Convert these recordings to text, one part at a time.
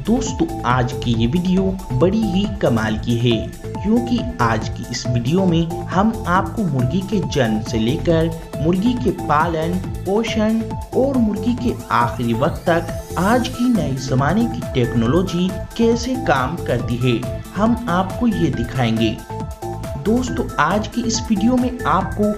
दोस्तों आज की ये वीडियो बड़ी ही कमाल की है, क्योंकि आज की इस वीडियो में हम आपको मुर्गी के जन्म से लेकर मुर्गी के पालन पोषण और मुर्गी के आखिरी वक्त तक आज की नए जमाने की टेक्नोलॉजी कैसे काम करती है हम आपको ये दिखाएंगे। दोस्तों आज की इस वीडियो में आपको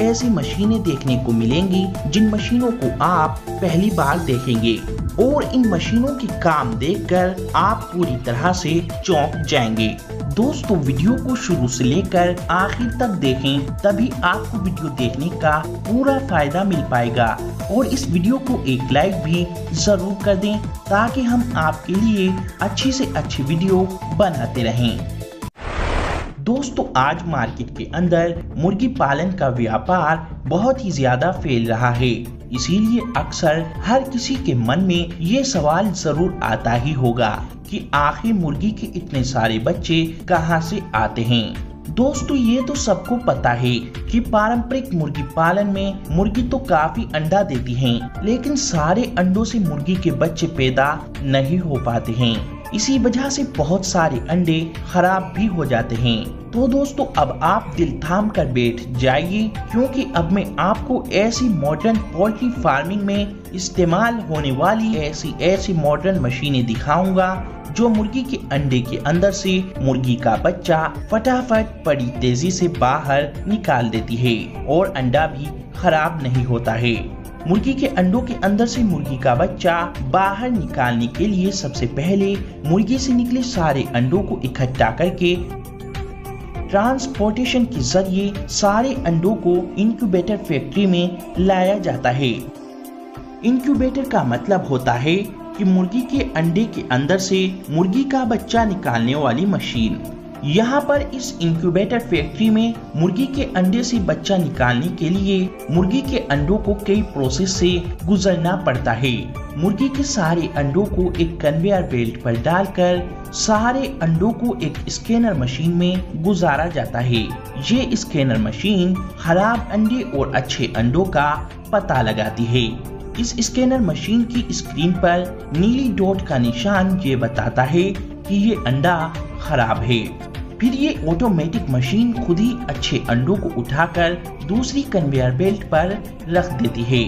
ऐसी मशीनें देखने को मिलेंगी जिन मशीनों को आप पहली बार देखेंगे और इन मशीनों की काम देखकर आप पूरी तरह से चौंक जाएंगे। दोस्तों वीडियो को शुरू से लेकर आखिर तक देखें, तभी आपको वीडियो देखने का पूरा फायदा मिल पाएगा। और इस वीडियो को एक लाइक भी जरूर कर दें ताकि हम आपके लिए अच्छी से अच्छी वीडियो बनाते रहें। दोस्तों आज मार्केट के अंदर मुर्गी पालन का व्यापार बहुत ही ज्यादा फैल रहा है, इसीलिए अक्सर हर किसी के मन में ये सवाल जरूर आता ही होगा कि आखिर मुर्गी के इतने सारे बच्चे कहां से आते हैं। दोस्तों ये तो सबको पता है कि पारंपरिक मुर्गी पालन में मुर्गी तो काफी अंडा देती हैं, लेकिन सारे अंडों से मुर्गी के बच्चे पैदा नहीं हो पाते हैं। इसी वजह से बहुत सारे अंडे खराब भी हो जाते हैं। तो दोस्तों अब आप दिल थाम कर बैठ जाइए, क्योंकि अब मैं आपको ऐसी मॉडर्न पोल्ट्री फार्मिंग में इस्तेमाल होने वाली ऐसी मॉडर्न मशीनें दिखाऊंगा जो मुर्गी के अंडे के अंदर से मुर्गी का बच्चा फटाफट बड़ी तेजी से बाहर निकाल देती है और अंडा भी खराब नहीं होता है। मुर्गी के अंडों के अंदर से मुर्गी का बच्चा बाहर निकालने के लिए सबसे पहले मुर्गी से निकले सारे अंडों को इकट्ठा करके ट्रांसपोर्टेशन के जरिए सारे अंडों को इंक्यूबेटर फैक्ट्री में लाया जाता है। इंक्यूबेटर का मतलब होता है कि मुर्गी के अंडे के अंदर से मुर्गी का बच्चा निकालने वाली मशीन। यहाँ पर इस इंक्यूबेटर फैक्ट्री में मुर्गी के अंडे से बच्चा निकालने के लिए मुर्गी के अंडों को कई प्रोसेस से गुजरना पड़ता है। मुर्गी के सारे अंडों को एक कन्वेयर बेल्ट पर डालकर सारे अंडों को एक स्कैनर मशीन में गुजारा जाता है। ये स्कैनर मशीन खराब अंडे और अच्छे अंडों का पता लगाती है। इस स्कैनर मशीन की स्क्रीन पर नीली डॉट का निशान ये बताता है कि ये अंडा खराब है। फिर ये ऑटोमेटिक मशीन खुद ही अच्छे अंडों को उठाकर दूसरी कन्वेयर बेल्ट पर रख देती है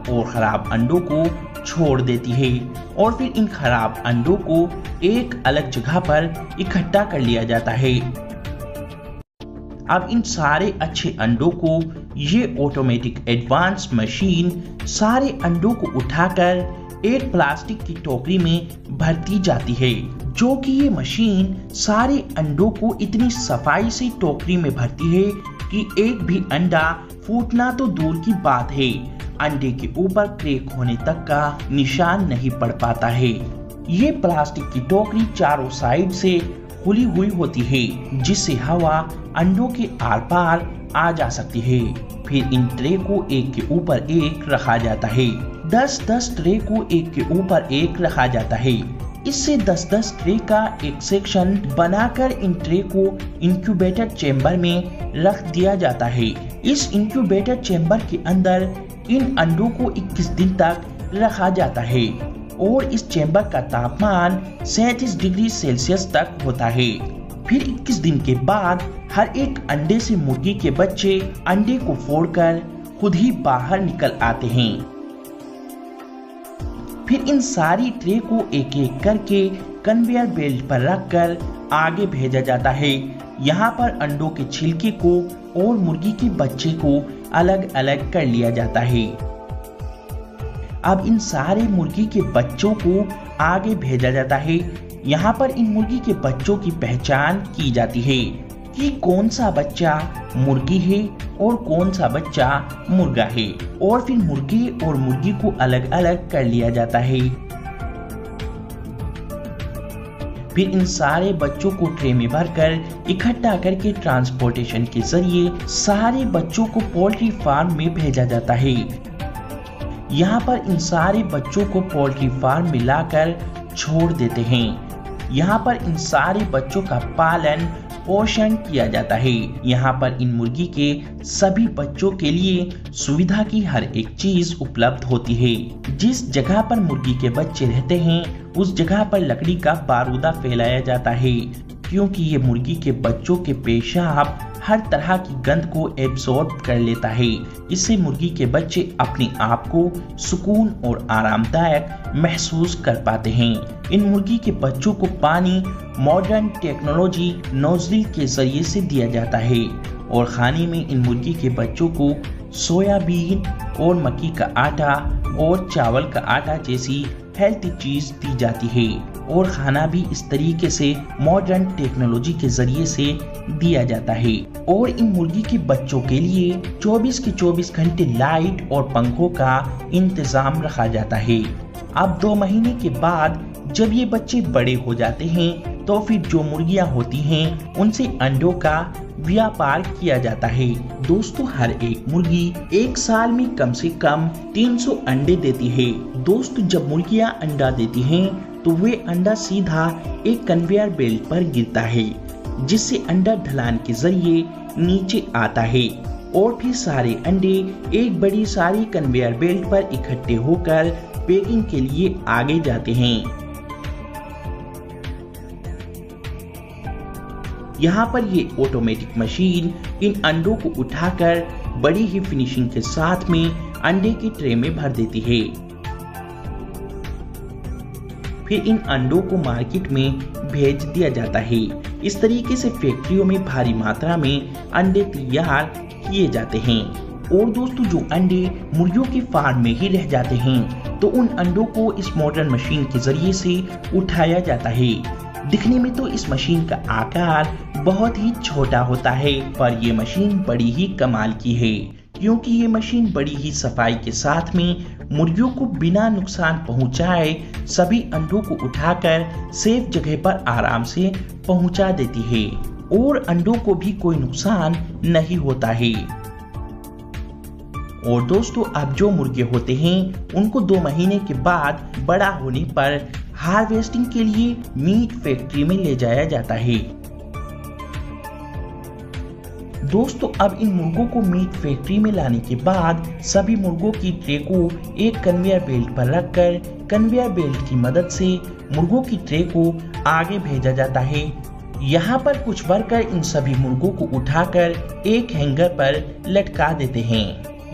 और खराब अंडों को छोड़ देती है, और फिर इन खराब अंडों को एक अलग जगह पर इकट्ठा कर लिया जाता है। अब इन सारे अच्छे अंडों को ये ऑटोमेटिक एडवांस मशीन सारे अंडों को उठाकर एक प्लास्टिक की टोकरी में भरती जाती है, जो कि ये मशीन सारे अंडों को इतनी सफाई से टोकरी में भरती है कि एक भी अंडा फूटना तो दूर की बात है, अंडे के ऊपर क्रैक होने तक का निशान नहीं पड़ पाता है। ये प्लास्टिक की टोकरी चारों साइड से खुली हुई होती है, जिससे हवा अंडों के आर पार आ जा सकती है। फिर इन ट्रे को एक के ऊपर एक रखा जाता है। 10-10 ट्रे को एक के ऊपर एक रखा जाता है। इससे 10-10 ट्रे का एक सेक्शन बनाकर इन ट्रे को इंक्यूबेटर चेंबर में रख दिया जाता है। इस इंक्यूबेटर चेंबर के अंदर इन अंडों को 21 दिन तक रखा जाता है और इस चेंबर का तापमान 37 डिग्री सेल्सियस तक होता है। फिर 21 दिन के बाद हर एक अंडे से मुर्गी के बच्चे अंडे को फोड़कर खुद ही बाहर निकल आते हैं। फिर इन सारी ट्रे को एक एक करके कन्वेयर बेल्ट पर रखकर आगे भेजा जाता है। यहाँ पर अंडों के छिलके को और मुर्गी के बच्चे को अलग अलग कर लिया जाता है। अब इन सारे मुर्गी के बच्चों को आगे भेजा जाता है। यहाँ पर इन मुर्गी के बच्चों की पहचान की जाती है कि कौन सा बच्चा मुर्गी है और कौन सा बच्चा मुर्गा है, और फिर मुर्गी और मुर्गी को अलग अलग कर लिया जाता है। फिर इन सारे बच्चों को ट्रे में भरकर इकट्ठा करके ट्रांसपोर्टेशन के जरिए सारे बच्चों को पोल्ट्री फार्म में भेजा जाता है। यहाँ पर इन सारे बच्चों को पोल्ट्री फार्म में लाकर छोड़ देते हैं। यहाँ पर इन सारे बच्चों का पालन पोषण किया जाता है। यहाँ पर इन मुर्गी के सभी बच्चों के लिए सुविधा की हर एक चीज उपलब्ध होती है। जिस जगह पर मुर्गी के बच्चे रहते हैं उस जगह पर लकड़ी का बारूदा फैलाया जाता है, क्योंकि ये मुर्गी के बच्चों के पेशाब हर तरह की गंध को एब्सॉर्ब कर लेता है। इससे मुर्गी के बच्चे अपने आप को सुकून और आरामदायक महसूस कर पाते हैं। इन मुर्गी के बच्चों को पानी मॉडर्न टेक्नोलॉजी नोजल के जरिए से दिया जाता है और खाने में इन मुर्गी के बच्चों को सोयाबीन और मक्की का आटा और चावल का आटा जैसी हेल्थी चीज दी जाती है और खाना भी इस तरीके से मॉडर्न टेक्नोलॉजी के जरिए से दिया जाता है। और इन मुर्गी के बच्चों के लिए 24 के 24 घंटे लाइट और पंखों का इंतजाम रखा जाता है। अब 2 महीने के बाद जब ये बच्चे बड़े हो जाते हैं तो फिर जो मुर्गियां होती हैं उनसे अंडों का व्यापार किया जाता है। दोस्तों, हर एक मुर्गी एक साल में कम से कम 300 अंडे देती है। दोस्तों, जब मुर्गियां अंडा देती हैं तो वे अंडा सीधा एक कन्वेयर बेल्ट पर गिरता है, जिससे अंडा ढलान के जरिए नीचे आता है और फिर सारे अंडे एक बड़ी सारी कन्वेयर बेल्ट पर इकट्ठे होकर पैकिंग के लिए आगे जाते हैं। यहाँ पर ये ऑटोमेटिक मशीन इन अंडों को उठाकर बड़ी ही फिनिशिंग के साथ में अंडे की ट्रे में भर देती है। फिर इन अंडों को मार्केट में भेज दिया जाता है। इस तरीके से फैक्ट्रियों में भारी मात्रा में अंडे तैयार किए जाते हैं। और दोस्तों, जो अंडे मुर्गियों के फार्म में ही रह जाते हैं तो उन अंडों को इस मॉडर्न मशीन के जरिए से उठाया जाता है। दिखने में तो इस मशीन का आकार बहुत ही छोटा होता है, पर ये मशीन बड़ी ही कमाल की है, क्योंकि ये मशीन बड़ी ही सफाई के साथ में मुर्गियों को बिना नुकसान पहुंचाए सभी अंडों को उठाकर सेफ जगह पर आराम से पहुंचा देती है और अंडों को भी कोई नुकसान नहीं होता है। और दोस्तों, अब जो मुर्गे होते हैं उनको 2 महीने के बाद बड़ा होने पर हार्वेस्टिंग के लिए मीट फैक्ट्री में ले जाया जाता है। दोस्तों, अब इन मुर्गों को मीट फैक्ट्री में लाने के बाद सभी मुर्गों की ट्रे को एक कन्वेयर बेल्ट पर रखकर कन्वेयर बेल्ट की मदद से मुर्गों की ट्रे को आगे भेजा जाता है। यहाँ पर कुछ वर्कर इन सभी मुर्गों को उठाकर एक हैंगर पर लटका देते हैं।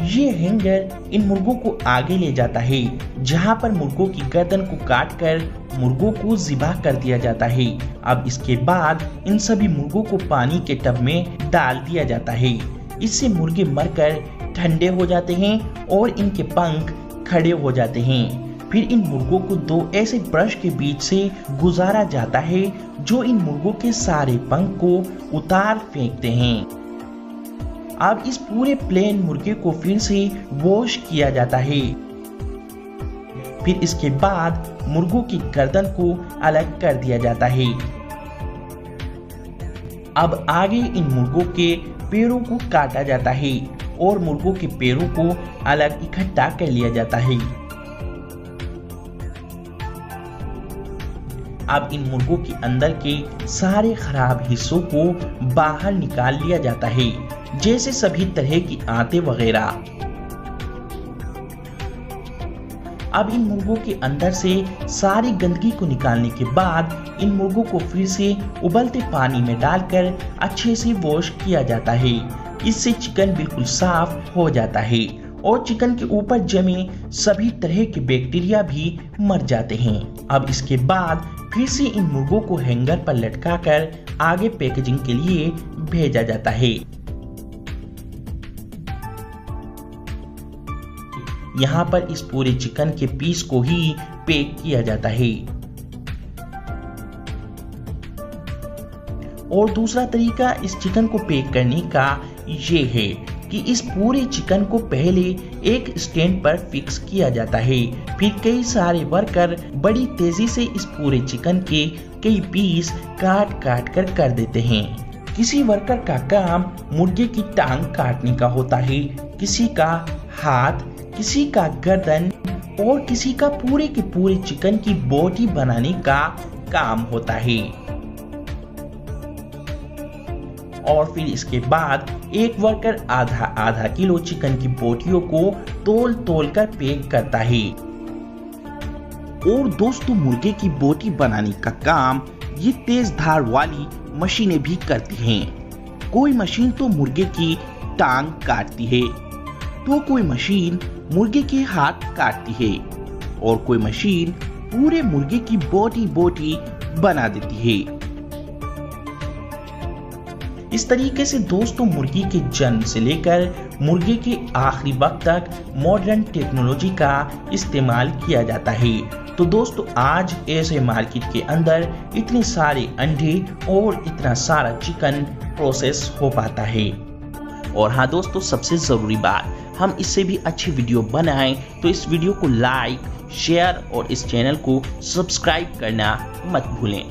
ये हैंगर इन मुर्गों को आगे ले जाता है, जहाँ पर मुर्गों की गर्दन को काटकर मुर्गों को ज़िबा कर दिया जाता है। अब इसके बाद इन सभी मुर्गों को पानी के टब में डाल दिया जाता है। इससे मुर्गे मरकर ठंडे हो जाते हैं और इनके पंख खड़े हो जाते हैं। फिर इन मुर्गों को 2 ऐसे ब्रश के बीच से गुजारा जाता है जो इन मुर्गों के सारे पंख को उतार फेंकते हैं। अब इस पूरे प्लेन मुर्गे को फिर से वॉश किया जाता है। फिर इसके बाद मुर्गों की गर्दन को अलग कर दिया जाता है। अब आगे इन मुर्गों के पैरों को काटा जाता है और मुर्गों के पैरों को अलग इकट्ठा कर लिया जाता है। अब इन मुर्गों के अंदर के सारे खराब हिस्सों को बाहर निकाल लिया जाता है, जैसे सभी तरह की आंतें वगैरह। अब इन मुर्गों के अंदर से सारी गंदगी को निकालने के बाद इन मुर्गों को फिर से उबलते पानी में डालकर अच्छे से वॉश किया जाता है। इससे चिकन बिल्कुल साफ हो जाता है और चिकन के ऊपर जमे सभी तरह के बैक्टीरिया भी मर जाते हैं। अब इसके बाद फिर से इन मुर्गों को हैंगर पर लटकाकर आगे पैकेजिंग के लिए भेजा जाता है। यहाँ पर इस पूरे चिकन के पीस को ही पैक किया जाता है। और दूसरा तरीका इस चिकन को पैक करने का ये है कि इस पूरे चिकन को पहले एक स्टैंड पर फिक्स किया जाता है। फिर कई सारे वर्कर बड़ी तेजी से इस पूरे चिकन के कई पीस काट काट कर देते हैं। किसी वर्कर का काम मुर्गे की टांग काटने का होता है, किसी का हाथ, किसी का गर्दन और किसी का पूरे के पूरे चिकन की बोटी बनाने का काम होता है। और फिर इसके बाद एक वर्कर आधा आधा किलो चिकन की बोटियों को तोल तोल कर पैक करता है। और दोस्तों मुर्गे की बोटी बनाने का काम ये तेज धार वाली मशीनें भी करती हैं। कोई मशीन तो मुर्गे की टांग काटती है, तो कोई मशीन मुर्गे के हाथ काटती है, और कोई मशीन पूरे मुर्गे की बोटी बना देती है। इस तरीके से दोस्तों मुर्गी के जन्म से लेकर मुर्गे के आखिरी वक्त तक मॉडर्न टेक्नोलॉजी का इस्तेमाल किया जाता है। तो दोस्तों आज ऐसे मार्केट के अंदर इतने सारे अंडे और इतना सारा चिकन प्रोसेस हो पाता है। और हाँ दोस्तों, सबसे ज़रूरी बात, हम इससे भी अच्छी वीडियो बनाएं तो इस वीडियो को लाइक, शेयर और इस चैनल को सब्सक्राइब करना मत भूलें।